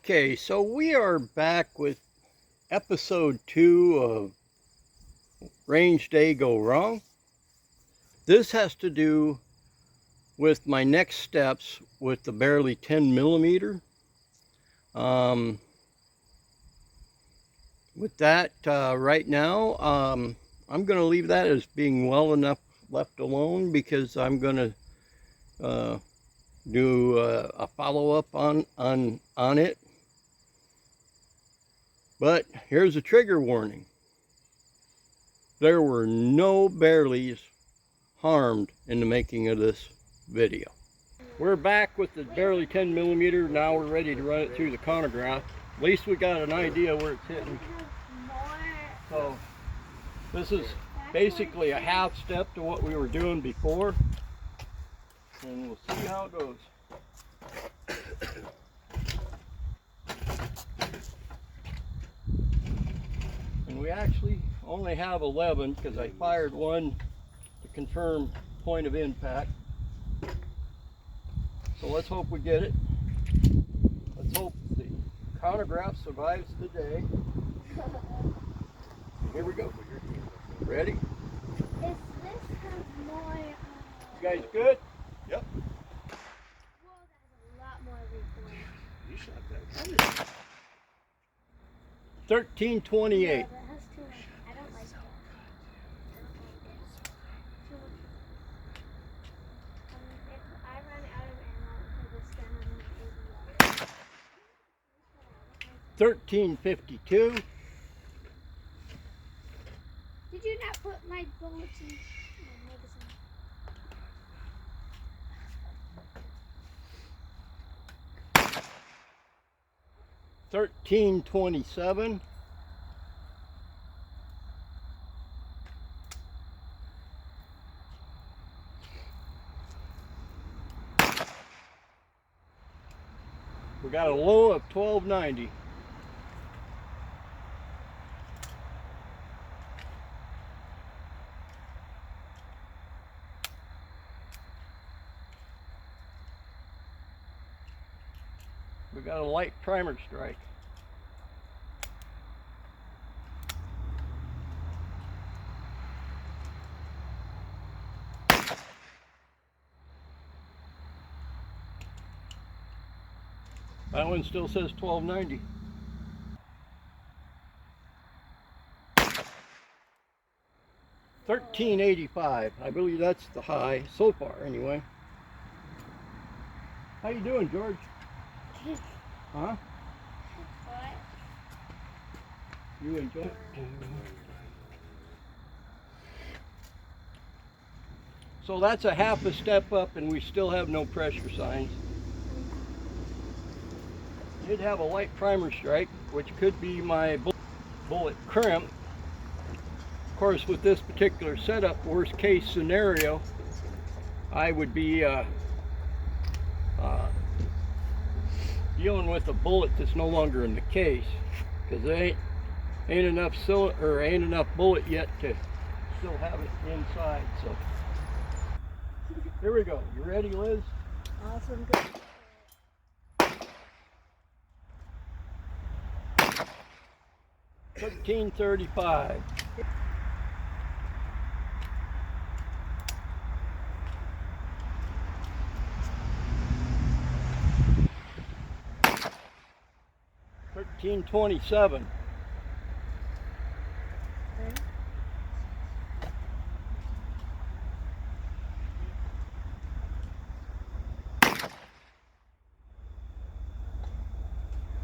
Okay, so we are back with episode 2 of Range Day Go Wrong. This has to do with my next steps with the Bearlie 10mm. With that, right now, I'm going to leave that as being well enough left alone because I'm going to do a follow-up on it. But here's a trigger warning. There were no Bearlies harmed in the making of this video. We're back with the Bearlie 10mm. Now we're ready to run it through the chronograph. At least we got an idea where it's hitting. So this is basically a half step to what we were doing before. And we'll see how it goes. And we actually only have 11 because I fired one to confirm point of impact. So let's hope we get it. Let's hope the chronograph survives the day. Here we go. Ready? Is this have more? You guys good? Yep. Well, that has a lot more recoil. You shot that. 1328. Yeah, that has too much. I don't like that. I don't like it. Too much. If I run out of ammo for this gun, I'm going to 1352. Did you not put my bullets in my magazine? 1327. We got a low of 1290. We got a light primer strike. That one still says 1290. $13.85. I believe that's the high so far anyway. How you doing, George? Huh? What? You enjoy it? So that's a half a step up and we still have no pressure signs. Did have a light primer strike, which could be my bullet crimp. Of course, with this particular setup, worst case scenario, I would be dealing with a bullet that's no longer in the case, because there ain't enough bullet yet to still have it inside. So here we go. You ready, Liz? Awesome. Good. 1335. $13.27.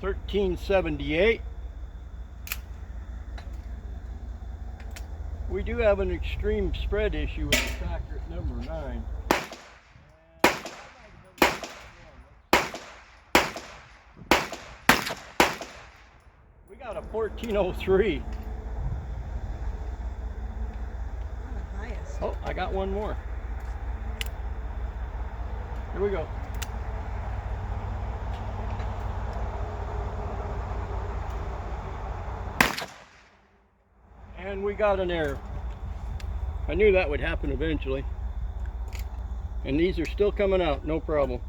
$13.78. We do have an extreme spread issue with the tractor at number 9. We got a 1403. Oh, I got one more. Here we go. And we got an error. I knew that would happen eventually. And these are still coming out, no problem.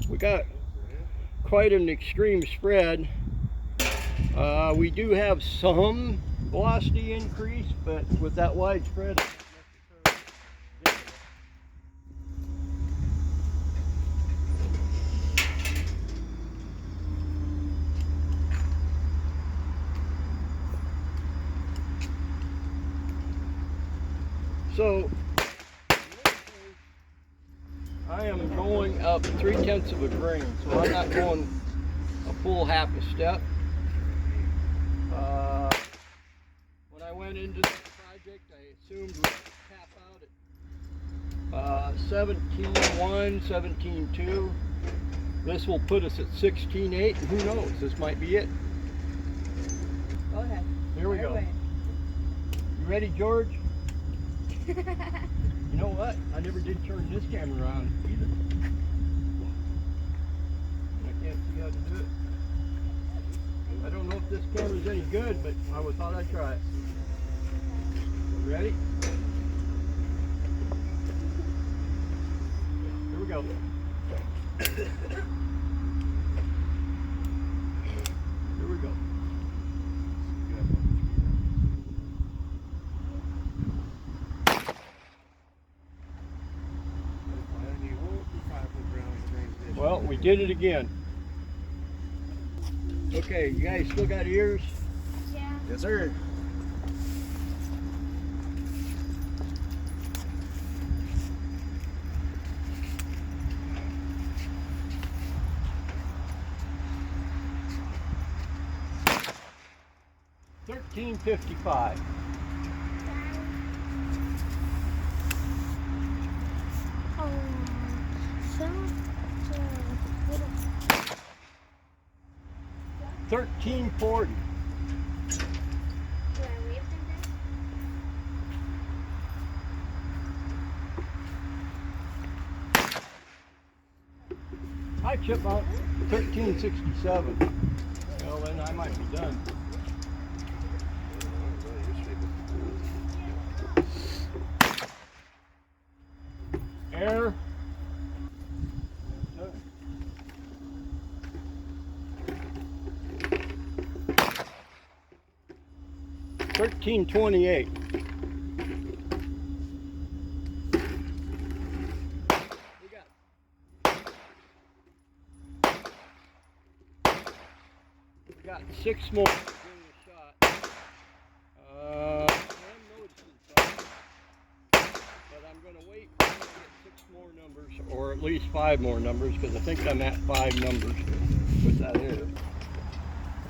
We got quite an extreme spread. We do have some velocity increase, but with that wide spread, so I am going up 3/10 of a grain, so I'm not going a full half a step. When I went into this project, I assumed we'd tap out at 17.1, 17.2. This will put us at 16.8, and who knows, this might be it. Go ahead. Here we Fire go. away. You ready, George? You know what? I never did turn this camera on either. I can't see how to do it. I don't know if this camera's any good, but I thought I'd try it. Ready? Here we go. Here we go. Well, we did it again. Okay, you guys still got ears? Yeah. Yes, sir. $13.55. Oh, so little. $13.40. Do I wave them then? Hi, Chipmunk. $13.67. Well, then I might be done. Air. $13.28. We got 6 more. Give it a shot. I'm noticing something, but I'm going to wait until I get 6 more numbers, or at least 5 more numbers, because I think I'm at 5 numbers with that air.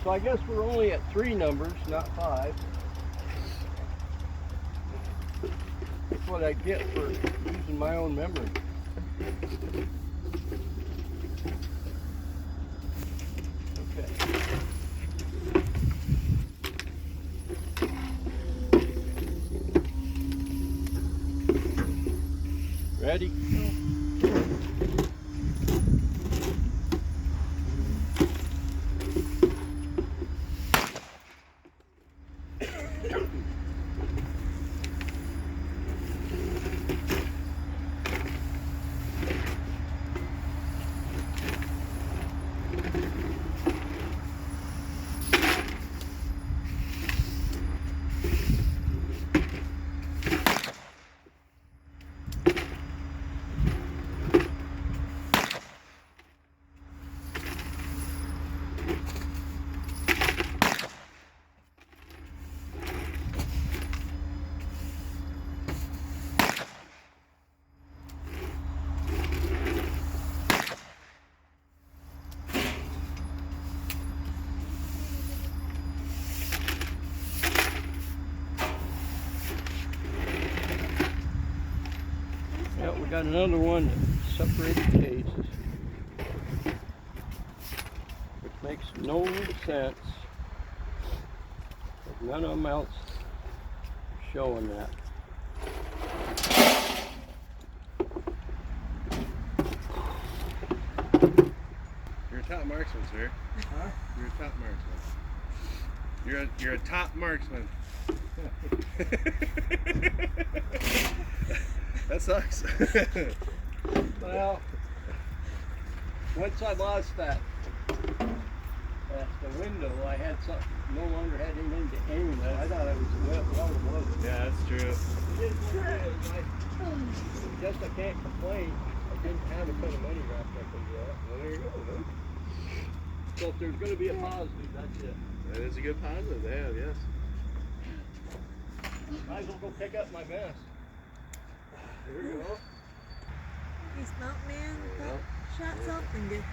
So I guess we're only at 3 numbers, not 5. That's what I get for using my own memory. Okay. Ready? Yep, we got another one that separated cases, which makes no sense. But none of them else are showing that. You're a top marksman, sir. Huh? You're a top marksman. You're a top marksman. That sucks. Well, once I lost that the window, I had something, no longer had anything to aim at. I thought I was well above it. Yeah, that's true. It is what it is. I can't complain. I didn't have a ton of money wrapped up into that. Well, there you go, man. So if there's going to be a positive, that's it. That is a good positive to have, yes. Might as well go pick up my mess. There we go. He's not man. Shut something good.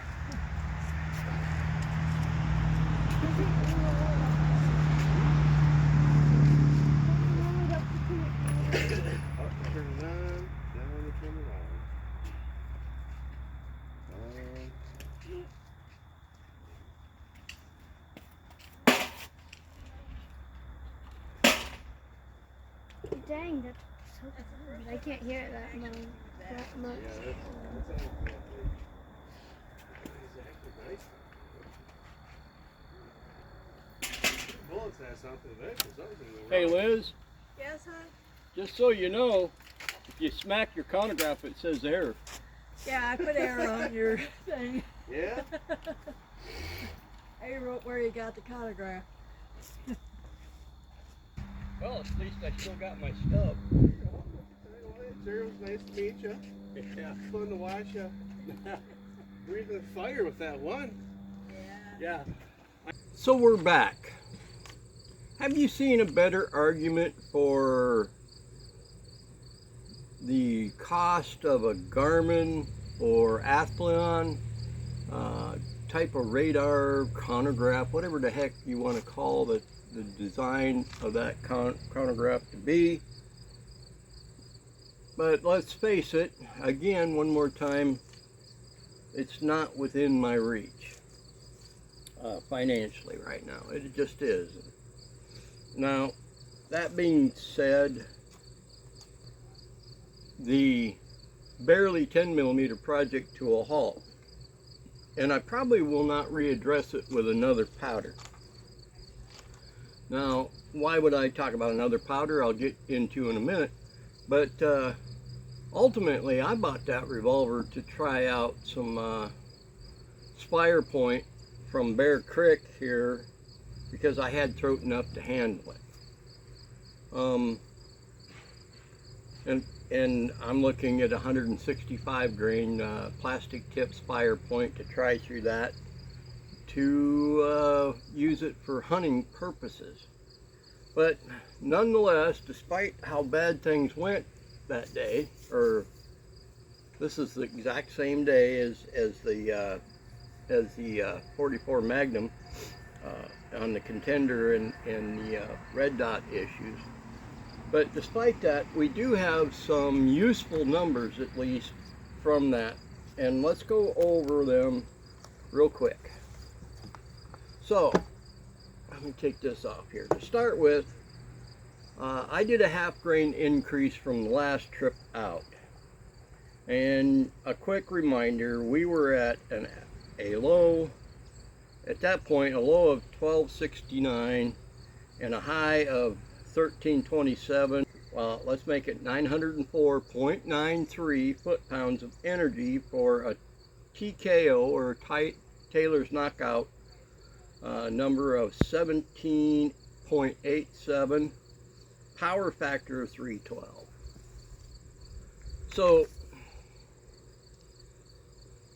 Up, turn it on, down, turn it on. Dang, that's so loud. I can't hear it that much. Yeah, that's actually nice. Bullets has something eventually, something will Hey run. Liz, Yes, hon? just so you know, if you smack your chronograph, it says error. Yeah, I put error on your thing. Yeah? I wrote where you got the chronograph. Well, at least I still got my stub. Sir, it was nice to meet you. Yeah. Fun to watch you. Breathing fire with that one. Yeah. So we're back. Have you seen a better argument for the cost of a Garmin or Athlon type of radar, chronograph, whatever the heck you want to call the design of that chronograph to be? But let's face it, again, one more time, it's not within my reach financially right now. It just is. Now, that being said, the Bearlie 10mm project to a halt, and I probably will not readdress it with another powder. Now, why would I talk about another powder? I'll get into in a minute. But ultimately, I bought that revolver to try out some Spire Point from Bear Creek here because I had throat enough to handle it. And I'm looking at 165 grain plastic tip Spire Point to try through that to use it for hunting purposes. But nonetheless, despite how bad things went that day, or this is the exact same day as the 44 Magnum on the Contender and the red dot issues. But despite that, we do have some useful numbers, at least, from that. And let's go over them real quick. So, let me take this off here. To start with, I did a half grain increase from the last trip out. And a quick reminder, we were at a low, at that point, a low of 1269 and a high of 1327. Well, let's make it 904.93 foot-pounds of energy for a TKO, or Taylor's knockout, number of 17.87, power factor of 312. So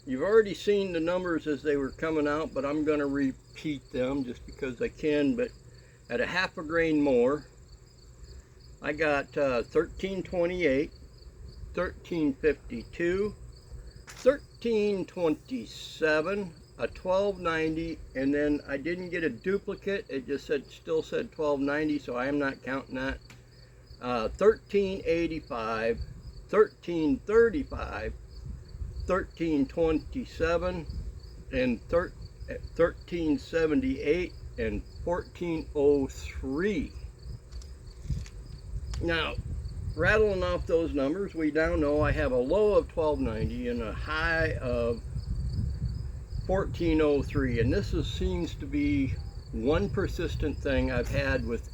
you've already seen the numbers as they were coming out, but I'm going to repeat them just because I can. But at a half a grain more, I got 1328, 1352, 1327, a 1290, and then I didn't get a duplicate. It just still said 1290, so I am not counting that. 1385, 1335, 1327, and 1378, and 1403. Now, rattling off those numbers, we now know I have a low of 1290 and a high of 1403, and this seems to be one persistent thing I've had with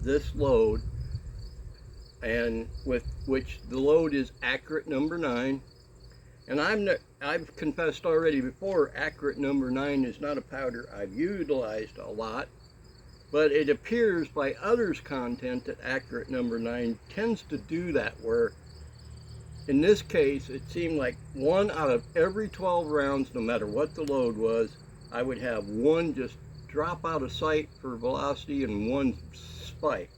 this load, and with which the load is accurate number 9, And I've confessed already before, accurate number 9 is not a powder I've utilized a lot, but it appears by others' content that accurate number 9 tends to do that, where in this case it seemed like 1 out of every 12 rounds, no matter what the load was, I would have 1 just drop out of sight for velocity and 1 spike.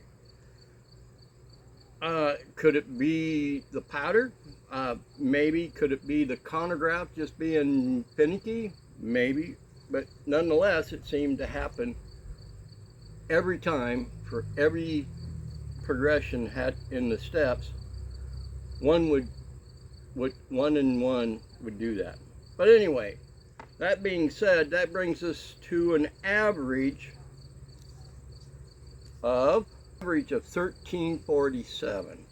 Could it be the powder? Maybe. Could it be the chronograph just being finicky? Maybe. But nonetheless, it seemed to happen every time for every progression had in the steps. One and one would do that. But anyway, that being said, that brings us to an average of 1347,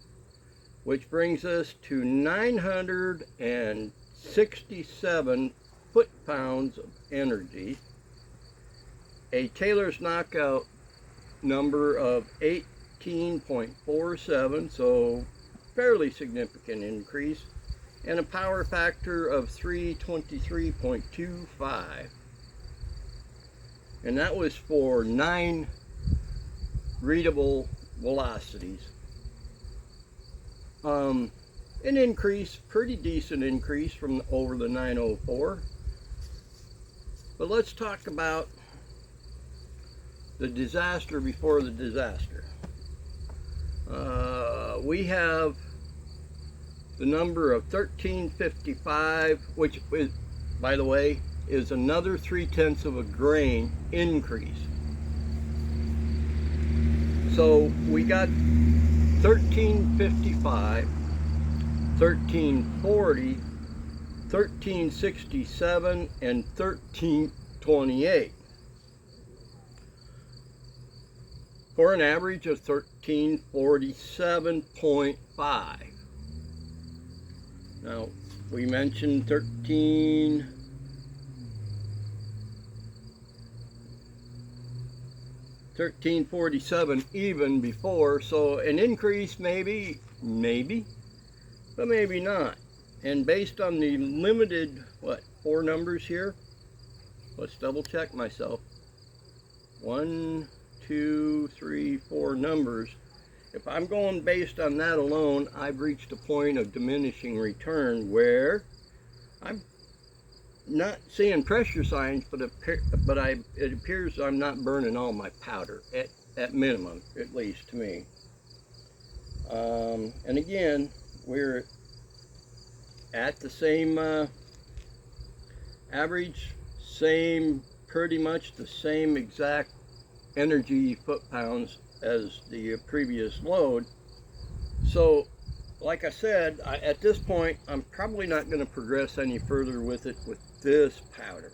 which brings us to 967 foot-pounds of energy, a Taylor's knockout number of 18.47, so fairly significant increase, and a power factor of 323.25, and that was for 9 readable velocities. An increase, pretty decent increase from over the 904. But let's talk about the disaster before the disaster. We have the number of 1355, which is, by the way, is another 0.3 of a grain increase. So we got 1355, 1340, 1367, and 1328 for an average of 1347.5. Now, we mentioned 1347 even before, so an increase maybe, but maybe not. And based on the limited, 4 numbers here, let's double check myself. 1, 2, 3, 4 numbers. If I'm going based on that alone, I've reached a point of diminishing return where I'm not seeing pressure signs, but it appears I'm not burning all my powder, at minimum, at least to me. And again, we're at the same average, pretty much the same exact energy foot-pounds as the previous load. So, like I said, at this point, I'm probably not going to progress any further with it with this powder.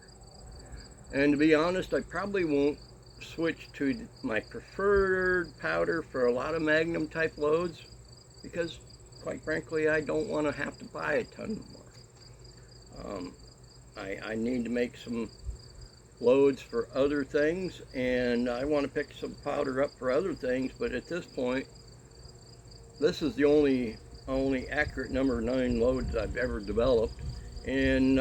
And to be honest, I probably won't switch to my preferred powder for a lot of Magnum type loads, because quite frankly, I don't want to have to buy a ton more. I need to make some loads for other things, and I want to pick some powder up for other things, but at this point, this is the only accurate number 9 loads I've ever developed. And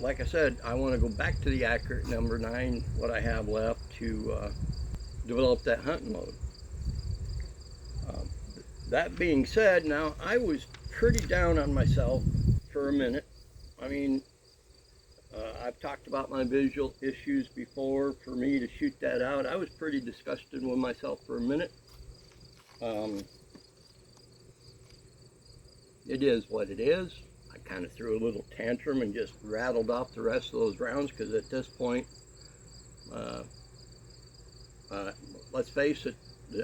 like I said, I want to go back to the accurate number 9, what I have left, to develop that hunting load. That being said, now I was pretty down on myself for a minute. I mean, I've talked about my visual issues before. For me to shoot that out, I was pretty disgusted with myself for a minute. It is what it is. I kind of threw a little tantrum and just rattled off the rest of those rounds, because at this point, let's face it,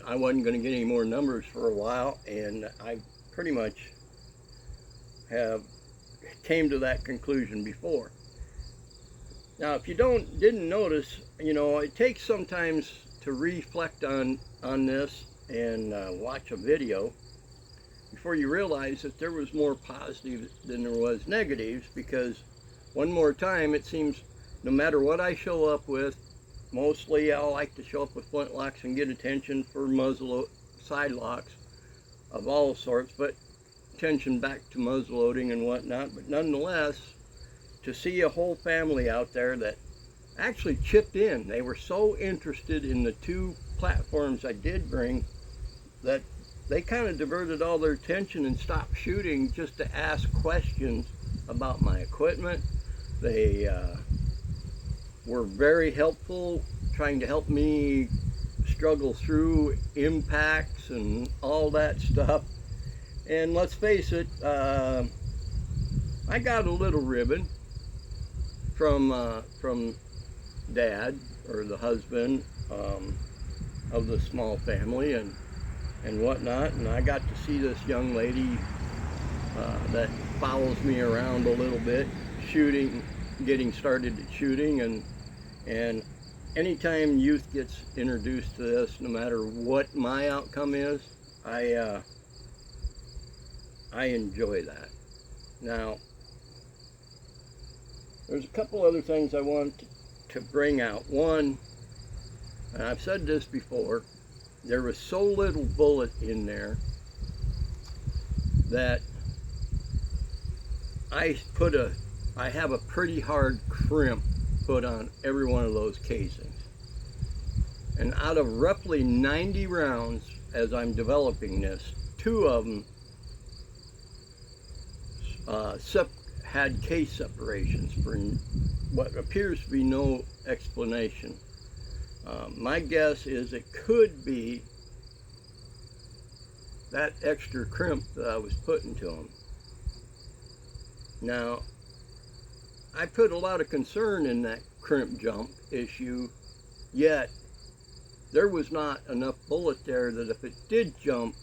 I wasn't going to get any more numbers for a while, and I pretty much came to that conclusion before. Now, if you didn't notice, it takes sometimes to reflect on this and watch a video before you realize that there was more positives than there was negatives, because one more time, it seems no matter what I show up with, mostly I'll like to show up with flintlocks and get attention for muzzle side locks of all sorts, but attention back to muzzleloading and whatnot, but nonetheless, to see a whole family out there that actually chipped in. They were so interested in the two platforms I did bring that they kind of diverted all their attention and stopped shooting just to ask questions about my equipment. They were very helpful, trying to help me struggle through impacts and all that stuff. And let's face it, I got a little ribbon from Dad, or the husband of the small family, and whatnot. And I got to see this young lady that follows me around a little bit, shooting, getting started at shooting, and anytime youth gets introduced to this, no matter what my outcome is, I enjoy that. Now, there's a couple other things I want to bring out. One, and I've said this before, there was so little bullet in there that I have a pretty hard crimp put on every one of those casings. And out of roughly 90 rounds as I'm developing this, 2 of them had case separations for what appears to be no explanation. My guess is it could be that extra crimp that I was putting to them. Now, I put a lot of concern in that crimp jump issue, yet there was not enough bullet there that if it did jump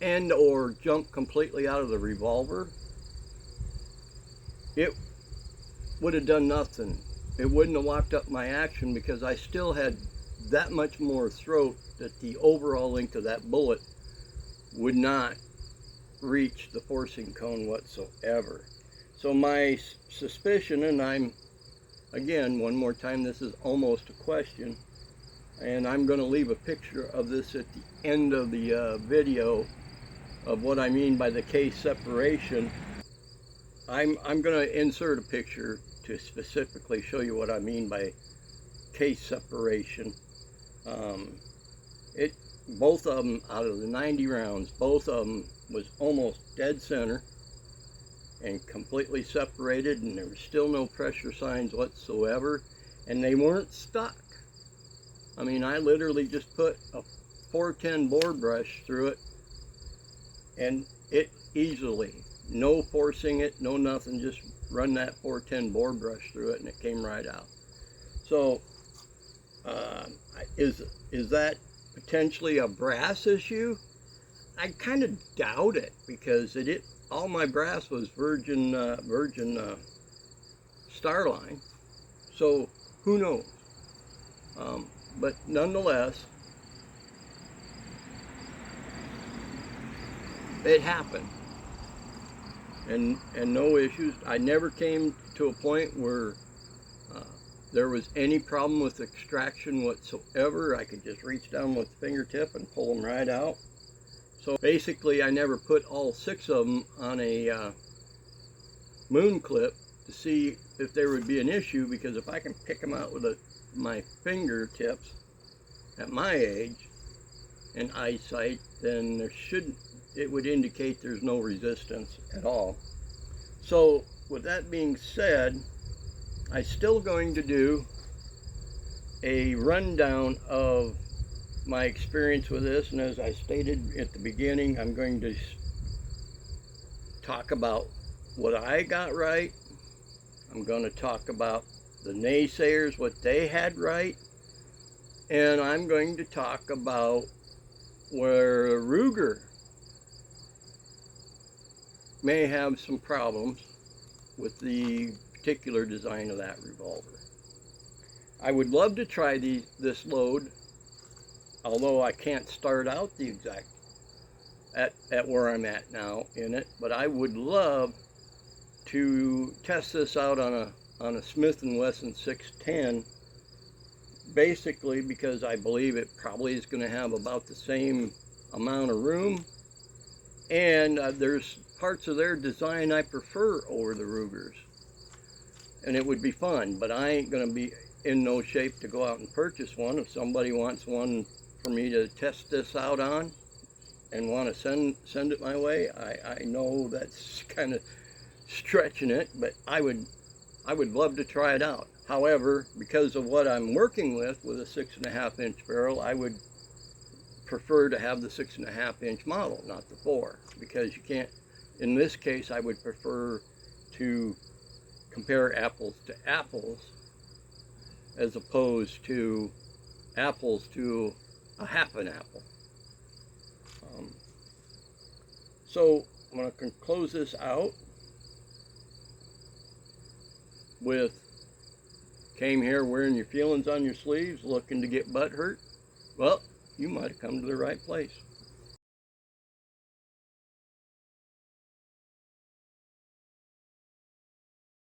and or jump completely out of the revolver, it would have done nothing. It wouldn't have locked up my action, because I still had that much more throat that the overall length of that bullet would not reach the forcing cone whatsoever. So my suspicion, and I'm, again, one more time, this is almost a question, and I'm going to leave a picture of this at the end of the video of what I mean by the case separation. I'm going to insert a picture to specifically show you what I mean by case separation. Both of them, out of the 90 rounds, both of them was almost dead center and completely separated, and there was still no pressure signs whatsoever, and they weren't stuck. I mean, I literally just put a 410 bore brush through it, and it easily, no forcing it, no nothing, just run that 410 bore brush through it and it came right out. So is that potentially a brass issue? I kind of doubt it, because all my brass was virgin Starline, so who knows. But nonetheless, it happened, and no issues. I never came to a point where there was any problem with extraction whatsoever. I could just reach down with the fingertip and pull them right out. So basically, I never put all 6 of them on a moon clip to see if there would be an issue, because if I can pick them out with my fingertips at my age and eyesight, then it would indicate there's no resistance at all. So with that being said, I'm still going to do a rundown of my experience with this, and as I stated at the beginning, I'm going to talk about what I got right. I'm going to talk about the naysayers, what they had right, and I'm going to talk about where Ruger may have some problems with the particular design of that revolver. I would love to try this load, although I can't start out the exact at where I'm at now in it, but I would love to test this out on a Smith & Wesson 610, basically because I believe it probably is going to have about the same amount of room And there's parts of their design I prefer over the Rugers. And it would be fun, but I ain't gonna be in no shape to go out and purchase one. If somebody wants one for me to test this out on and want to send it my way, I know that's kind of stretching it, but I would love to try it out. However, because of what I'm working with a 6.5 inch barrel, I would prefer to have the 6.5 inch model, not the 4, because you can't, in this case, I would prefer to compare apples to apples as opposed to apples to a half an apple. So I'm going to close this out with, came here wearing your feelings on your sleeves, looking to get butt hurt. Well, you might have come to the right place.